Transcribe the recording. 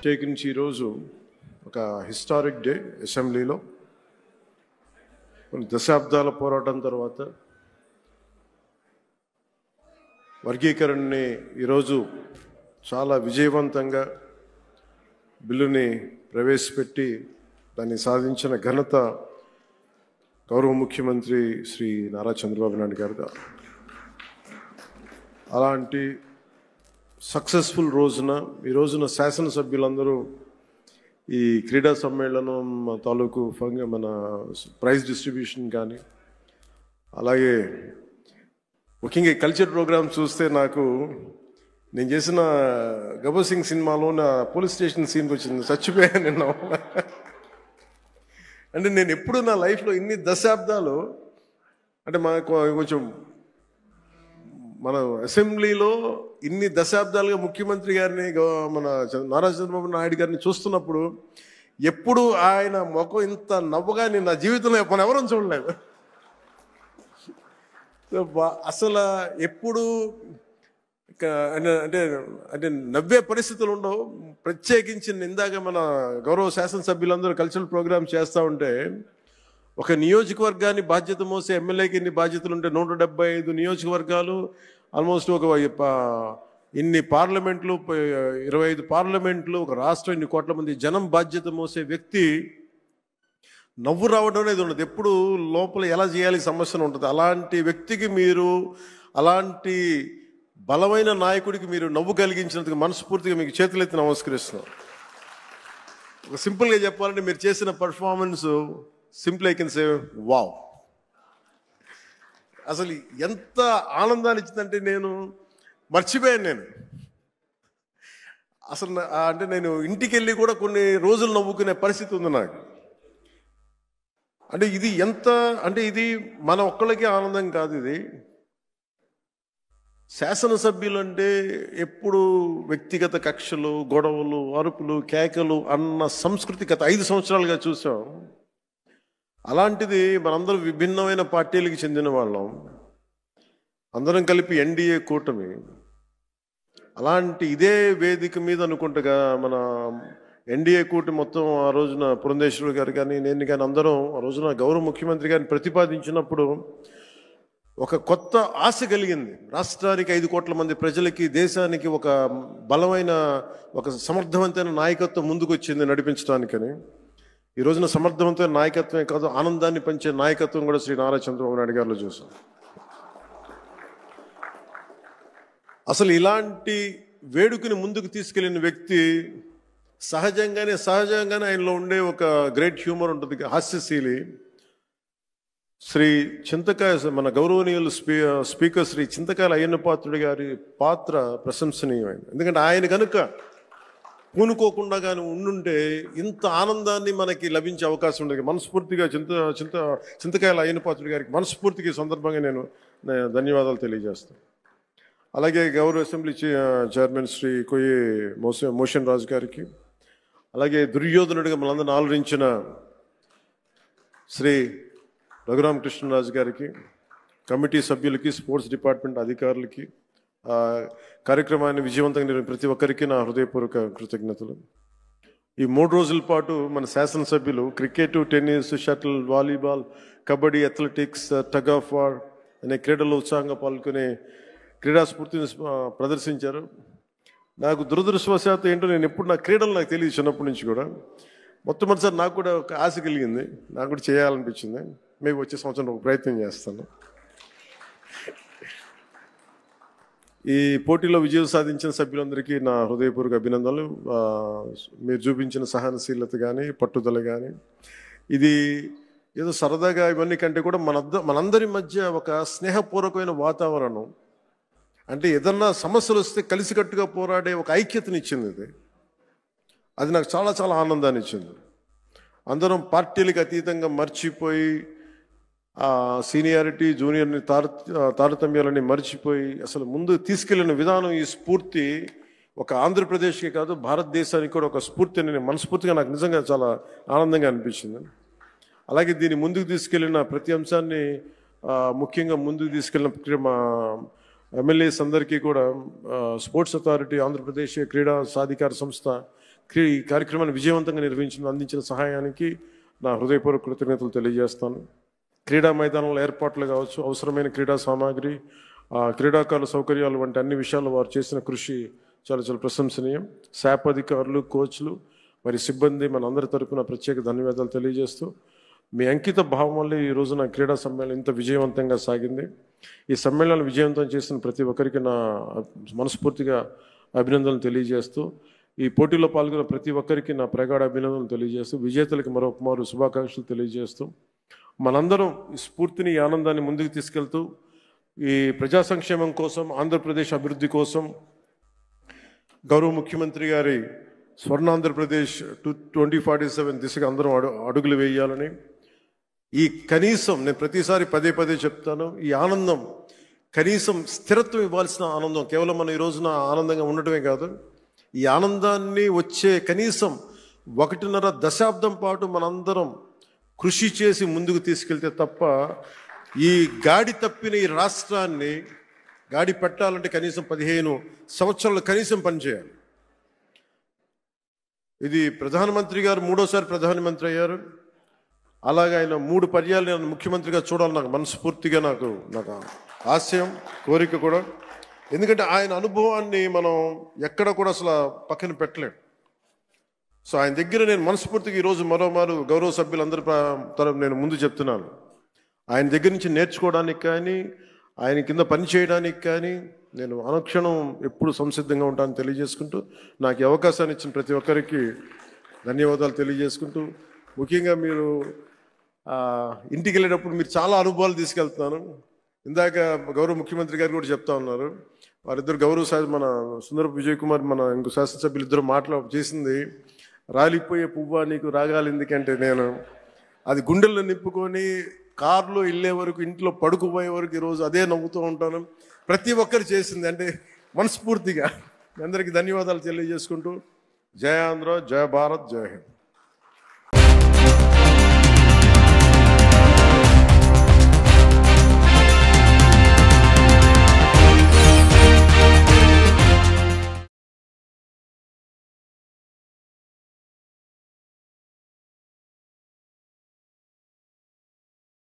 ప్రత్యేకించి ఈరోజు ఒక హిస్టారిక్ డే అసెంబ్లీలో కొన్ని దశాబ్దాల పోరాటం తర్వాత వర్గీకరణని ఈరోజు చాలా విజయవంతంగా బిల్లుని ప్రవేశపెట్టి దాన్ని సాధించిన ఘనత గౌరవ ముఖ్యమంత్రి శ్రీ నారా చంద్రబాబు నాయుడు గారు. అలాంటి సక్సెస్ఫుల్ ఈ రోజున శాసనసభ్యులందరూ ఈ క్రీడా సమ్మేళనం తాలూకు మన ప్రైజ్ డిస్ట్రిబ్యూషన్ కానీ అలాగే ముఖ్యంగా కల్చర్ ప్రోగ్రామ్ చూస్తే నాకు నేను చేసిన గబ్బర్ సింగ్ సినిమాలో నా పోలీస్ స్టేషన్ సీన్కి వచ్చింది, చచ్చిపోయాను నిన్న. అంటే నేను ఎప్పుడు నా లైఫ్లో ఇన్ని దశాబ్దాలు అంటే మనకు కొంచెం మన అసెంబ్లీలో ఇన్ని దశాబ్దాలుగా ముఖ్యమంత్రి గారిని మన నారా చంద్రబాబు నాయుడు గారిని చూస్తున్నప్పుడు ఎప్పుడు ఆయన ముఖం ఇంత నవ్వుగా నేను నా జీవితంలో మనం ఎవరూ చూడలేదు. అసలు ఎప్పుడు అంటే అంటే నవ్వే పరిస్థితులు ఉండవు. ప్రత్యేకించి ఇందాక మన గౌరవ శాసనసభ్యులందరూ కల్చరల్ ప్రోగ్రామ్స్ చేస్తూ ఉంటే ఒక నియోజకవర్గాన్ని బాధ్యత మోసే ఎమ్మెల్యేకి ఇన్ని బాధ్యతలు ఉంటే 175 నియోజకవర్గాలు, ఆల్మోస్ట్ ఒక ఇన్ని పార్లమెంట్లు, 25 పార్లమెంట్లు, ఒక రాష్ట్రం, ఇన్ని కోట్ల మంది జనం బాధ్యత మోసే వ్యక్తి నవ్వు రావడం అనేది ఉండదు. ఎప్పుడు లోపల ఎలా చేయాలి సమస్యను ఉంటుంది. అలాంటి వ్యక్తికి మీరు, అలాంటి బలమైన నాయకుడికి మీరు నవ్వు కలిగించినందుకు మనస్ఫూర్తిగా మీకు చేతులెత్తి నమస్కరిస్తున్నాం. ఒక సింపుల్గా చెప్పాలంటే మీరు చేసిన performance simple I can say wow. అసలు ఎంత ఆనందాన్ని ఇచ్చిందంటే నేను మర్చిపోయాను. నేను అసలు అంటే నేను ఇంటికి వెళ్ళి కూడా కొన్ని రోజులు నవ్వుకునే పరిస్థితి ఉంది నాకు. అంటే ఇది ఎంత అంటే ఇది మన ఒక్కళ్ళకి ఆనందం కాదు. ఇది శాసనసభ్యులు అంటే ఎప్పుడు వ్యక్తిగత కక్షలు, గొడవలు, అరుపులు, కేకలు అన్న సంస్కృతి గత 5 సంవత్సరాలుగా చూసాం. అలాంటిది మనందరం విభిన్నమైన పార్టీలకు చెందిన వాళ్ళం, అందరం కలిపి ఎన్డీఏ కూటమి. అలాంటి ఇదే వేదిక మీద అనుకుంటగా మన ఎన్డీఏ కూటమి మొత్తం ఆ రోజున పురంధేశ్వరి గారు కానీ నేను కానీ అందరం ఆ రోజున గౌరవ ముఖ్యమంత్రి గారిని ప్రతిపాదించినప్పుడు ఒక కొత్త ఆశ కలిగింది. రాష్ట్రానికి 5 కోట్ల మంది ప్రజలకి, దేశానికి ఒక బలమైన, ఒక సమర్థవంతమైన నాయకత్వం ముందుకు వచ్చింది నడిపించడానికని. ఈ రోజున సమర్థవంతమైన నాయకత్వమే కాదు, ఆనందాన్ని పంచే నాయకత్వం కూడా శ్రీ నారా చంద్రబాబు నాయుడు గారిలో చూసాం. అసలు ఇలాంటి వేడుకని ముందుకు తీసుకెళ్లిన వ్యక్తి సహజంగానే ఆయనలో ఉండే ఒక గ్రేట్ హ్యూమర్ ఉంటుంది, హాస్యశీలి. శ్రీ చింతకాయ మన గౌరవనీయులు స్పీకర్ శ్రీ చింతకాయల అయ్యన్న పాత్రుడి గారి పాత్ర ప్రశంసనీయమైంది. ఎందుకంటే ఆయన కనుక పూనుకోకుండా కానీ ఉండుంటే ఇంత ఆనందాన్ని మనకి లభించే అవకాశం ఉండేది. మనస్ఫూర్తిగా చింతకాయల అయ్యన్న పాత్రుడి గారికి మనస్ఫూర్తిగా ఈ సందర్భంగా నేను ధన్యవాదాలు తెలియజేస్తాను. అలాగే గౌరవ అసెంబ్లీ చైర్మన్ శ్రీ కొయ్యి మోషన్ రాజు గారికి, అలాగే దుర్యోధనుడిగా మనందరిని ఆలోచించిన శ్రీ రఘురామకృష్ణరాజు గారికి, కమిటీ సభ్యులకి, స్పోర్ట్స్ డిపార్ట్మెంట్ అధికారులకి, కార్యక్రమాన్ని విజయవంతంగా ప్రతి ఒక్కరికి నా హృదయపూర్వక కృతజ్ఞతలు. ఈ 3 రోజుల పాటు మన శాసనసభ్యులు cricket, tennis, shuttle, volleyball, kabaddi, athletics, tug of war అనే క్రీడల్లో ఉత్సాహంగా పాల్గొనే క్రీడా స్ఫూర్తిని ప్రదర్శించారు. నాకు దురదృష్టవశాత్తు ఏంటో నేను ఎప్పుడు నా క్రీడలు నాకు తెలియదు చిన్నప్పటి నుంచి కూడా. మొట్టమొదటిసారి నాకు కూడా ఒక ఆశ కలిగింది, నాకు కూడా చేయాలనిపించింది. మేము వచ్చే సంవత్సరం ఒక ప్రయత్నం చేస్తాను. ఈ పోటీలో విజయం సాధించిన సభ్యులందరికీ నా హృదయపూర్వక అభినందనలు. మీరు చూపించిన సహనశీలత కానీ, పట్టుదల కానీ, ఇది ఏదో సరదాగా ఇవన్నీ కంటే కూడా మనందరి మధ్య ఒక స్నేహపూర్వకమైన వాతావరణం, అంటే ఏదన్నా సమస్యలు వస్తే కలిసికట్టుగా పోరాడే ఒక ఐక్యతనిచ్చింది. అది నాకు చాలా చాలా ఆనందాన్ని ఇచ్చింది. అందరం పార్టీలకు అతీతంగా మర్చిపోయి సీనియారిటీ, జూనియర్ని తారతమ్యాలని మర్చిపోయి అసలు ముందు తీసుకెళ్లిన విధానం, ఈ స్ఫూర్తి ఒక ఆంధ్రప్రదేశ్కి కాదు భారతదేశానికి కూడా ఒక స్ఫూర్తి అని మనస్ఫూర్తిగా నాకు నిజంగా చాలా ఆనందంగా అనిపించింది. అలాగే దీన్ని ముందుకు తీసుకెళ్లిన ప్రతి అంశాన్ని ముఖ్యంగా ముందుకు తీసుకెళ్లిన మా ఎమ్మెల్యేస్ అందరికీ కూడా స్పోర్ట్స్ అథారిటీ, ఆంధ్రప్రదేశ్ క్రీడా సాధికార సంస్థ, ఈ కార్యక్రమాన్ని విజయవంతంగా అందించిన సహాయానికి నా హృదయపూర్వక కృతజ్ఞతలు తెలియజేస్తాను. క్రీడా మైదానంలో ఏర్పాట్లు కావచ్చు, అవసరమైన క్రీడా సామాగ్రి, క్రీడాకారుల సౌకర్యాలు వంటి అన్ని విషయాల్లో వారు చేసిన కృషి చాలా చాలా ప్రశంసనీయం. శాప్ అధికారులు, కోచ్లు, మరి సిబ్బంది మన అందరి తరపున ప్రత్యేక ధన్యవాదాలు తెలియజేస్తూ, మీ అంకిత భావం వల్ల ఈ రోజున క్రీడా సమ్మేళనం ఇంత విజయవంతంగా సాగింది. ఈ సమ్మేళనాన్ని విజయవంతం చేసిన ప్రతి ఒక్కరికి నా మనస్ఫూర్తిగా అభినందనలు తెలియజేస్తూ, ఈ పోటీలో పాల్గొన్న ప్రతి ఒక్కరికి నా ప్రగాఢ అభినందనలు తెలియజేస్తూ, విజేతలకు మరొకమారు శుభాకాంక్షలు తెలియజేస్తూ, మనందరం ఈ స్ఫూర్తిని, ఈ ఆనందాన్ని ముందుకు తీసుకెళ్తూ ఈ ప్రజా సంక్షేమం కోసం, ఆంధ్రప్రదేశ్ అభివృద్ధి కోసం గౌరవ ముఖ్యమంత్రి గారి స్వర్ణాంధ్రప్రదేశ్ 2047 దిశగా అందరం అడుగులు వేయాలని, ఈ కనీసం నేను ప్రతిసారి పదే పదే చెప్తాను, ఈ ఆనందం కనీసం స్థిరత్వం ఇవ్వాల్సిన ఆనందం, కేవలం మనం ఈ రోజున ఆనందంగా ఉండటమే కాదు, ఈ ఆనందాన్ని వచ్చే కనీసం 1.5 దశాబ్దం పాటు మనందరం కృషి చేసి ముందుకు తీసుకెళ్తే తప్ప ఈ గాడి తప్పిన ఈ రాష్ట్రాన్ని గాడి పెట్టాలంటే కనీసం 15 సంవత్సరాలు కనీసం పనిచేయాలి. ఇది ప్రధానమంత్రి గారు 3వసారి ప్రధానమంత్రి అయ్యారు. అలాగే ఆయన 3 పర్యాలు నేను ముఖ్యమంత్రిగా చూడాలి నాకు మనస్ఫూర్తిగా నాకు ఆశయం, కోరిక కూడా. ఎందుకంటే ఆయన అనుభవాన్ని మనం ఎక్కడ కూడా అసలు పక్కన పెట్టలేం. సో ఆయన దగ్గర నేను మనస్ఫూర్తిగా ఈరోజు మరోమారు గౌరవ సభ్యులందరి తరపు నేను ముందు చెప్తున్నాను, ఆయన దగ్గర నుంచి నేర్చుకోవడానికి కానీ, ఆయన కింద పని చేయడానికి కానీ నేను అనుక్షణం ఎప్పుడు సంసిద్ధంగా ఉంటానని తెలియజేసుకుంటూ, నాకు ఈ అవకాశాన్ని ఇచ్చిన ప్రతి ఒక్కరికి ధన్యవాదాలు తెలియజేసుకుంటూ, ముఖ్యంగా మీరు ఇంటికి వెళ్ళేటప్పుడు మీరు చాలా అనుభవాలు తీసుకెళ్తున్నాను. ఇందాక గౌరవ ముఖ్యమంత్రి గారు కూడా చెప్తా ఉన్నారు, వారిద్దరు గౌరవ మన సుందరపు విజయ్ కుమార్ మన ఇంకో శాసనసభ్యులు ఇద్దరు చేసింది, రాలిపోయే పువ్వా నీకు రాగాలి ఎందుకంటే, నేను అది గుండెల్లో నింపుకొని కారులో వెళ్ళే వరకు, ఇంట్లో పడుకుపోయే వరకు ఈరోజు అదే నవ్వుతూ ఉంటాను. ప్రతి ఒక్కరు చేసింది అంటే మనస్ఫూర్తిగా అందరికీ ధన్యవాదాలు తెలియజేసుకుంటూ, జయ ఆంధ్ర, జయ భారత్, జయ హింద్.